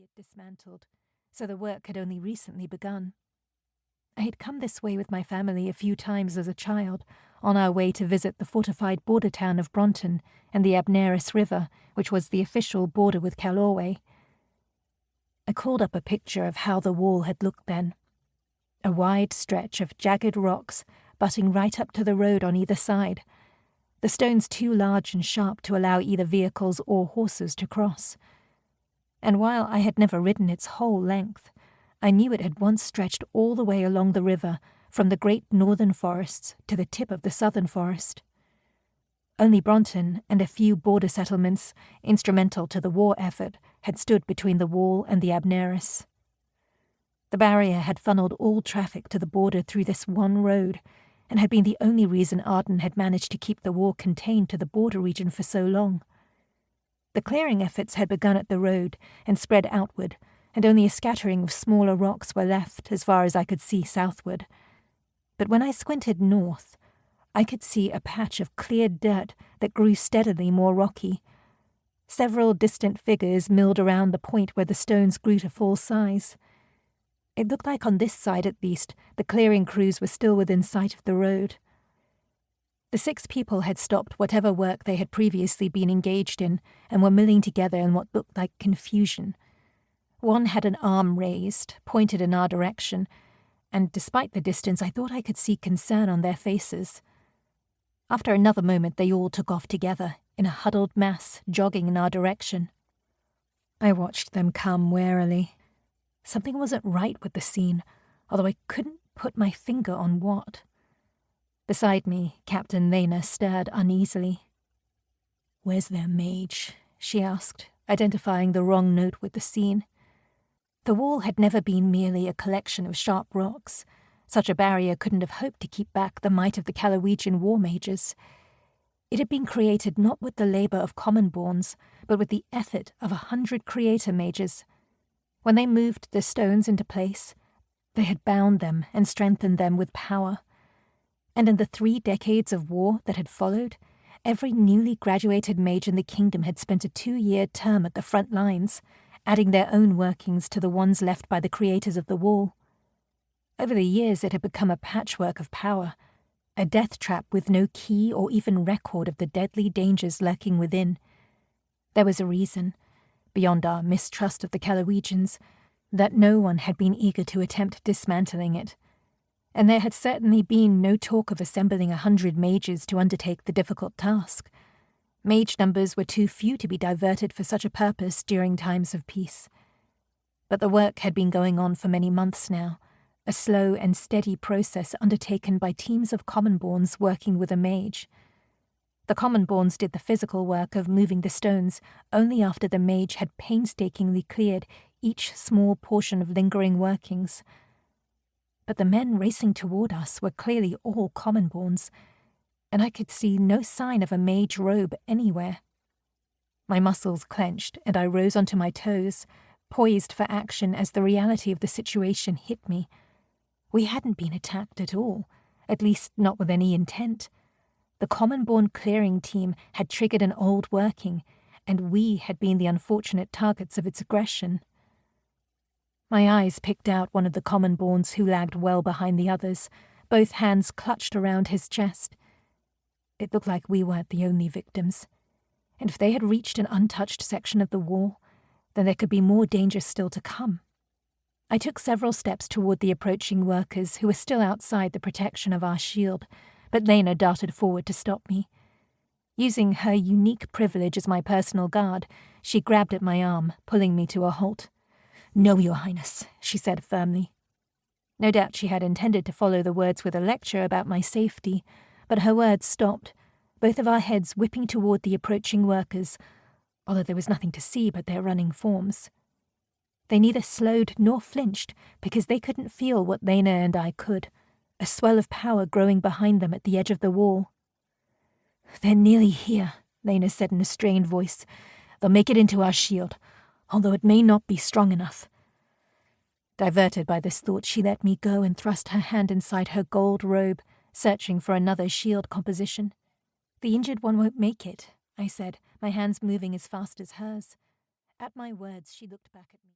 yet dismantled, so the work had only recently begun. I had come this way with my family a few times as a child, on our way to visit the fortified border town of Bronton and the Abneris River, which was the official border with Kallorway. I called up a picture of how the wall had looked then. A wide stretch of jagged rocks butting right up to the road on either side, the stones too large and sharp to allow either vehicles or horses to cross. And while I had never ridden its whole length, I knew it had once stretched all the way along the river from the great northern forests to the tip of the southern forest. Only Bronton and a few border settlements, instrumental to the war effort, had stood between the wall and the Abneris. The barrier had funneled all traffic to the border through this one road, and had been the only reason Arden had managed to keep the war contained to the border region for so long. The clearing efforts had begun at the road and spread outward, and only a scattering of smaller rocks were left as far as I could see southward. But when I squinted north, I could see a patch of cleared dirt that grew steadily more rocky. Several distant figures milled around the point where the stones grew to full size. It looked like on this side, at least, the clearing crews were still within sight of the road. The 6 people had stopped whatever work they had previously been engaged in and were milling together in what looked like confusion. One had an arm raised, pointed in our direction, and despite the distance I thought I could see concern on their faces. After another moment they all took off together, in a huddled mass, jogging in our direction. I watched them come warily. Something wasn't right with the scene, although I couldn't put my finger on what. Beside me, Captain Lena stirred uneasily. "Where's their mage?" she asked, identifying the wrong note with the scene. The wall had never been merely a collection of sharp rocks. Such a barrier couldn't have hoped to keep back the might of the Kallorwegian war mages. It had been created not with the labour of commonborns, but with the effort of 100 creator mages. When they moved the stones into place, they had bound them and strengthened them with power. And in the 3 decades of war that had followed, every newly graduated mage in the kingdom had spent a 2-year term at the front lines, adding their own workings to the ones left by the creators of the wall. Over the years it had become a patchwork of power, a death trap with no key or even record of the deadly dangers lurking within. There was a reason, beyond our mistrust of the Kallorwegians, that no one had been eager to attempt dismantling it, and there had certainly been no talk of assembling 100 mages to undertake the difficult task. Mage numbers were too few to be diverted for such a purpose during times of peace. But the work had been going on for many months now, a slow and steady process undertaken by teams of commonborns working with a mage. The commonborns did the physical work of moving the stones only after the mage had painstakingly cleared each small portion of lingering workings. But the men racing toward us were clearly all commonborns, and I could see no sign of a mage robe anywhere. My muscles clenched, and I rose onto my toes, poised for action as the reality of the situation hit me. We hadn't been attacked at all, at least not with any intent. The commonborn clearing team had triggered an old working, and we had been the unfortunate targets of its aggression. My eyes picked out one of the commonborns who lagged well behind the others, both hands clutched around his chest. It looked like we weren't the only victims, and if they had reached an untouched section of the wall, then there could be more danger still to come. I took several steps toward the approaching workers who were still outside the protection of our shield, but Lena darted forward to stop me. Using her unique privilege as my personal guard, she grabbed at my arm, pulling me to a halt. "No, Your Highness," she said firmly. No doubt she had intended to follow the words with a lecture about my safety, but her words stopped, both of our heads whipping toward the approaching workers, although there was nothing to see but their running forms. They neither slowed nor flinched, because they couldn't feel what Lena and I could, a swell of power growing behind them at the edge of the wall. "They're nearly here," Lena said in a strained voice. "They'll make it into our shield, although it may not be strong enough." Diverted by this thought, she let me go and thrust her hand inside her gold robe, searching for another shield composition. "The injured one won't make it," I said, my hands moving as fast as hers. At my words, she looked back at me.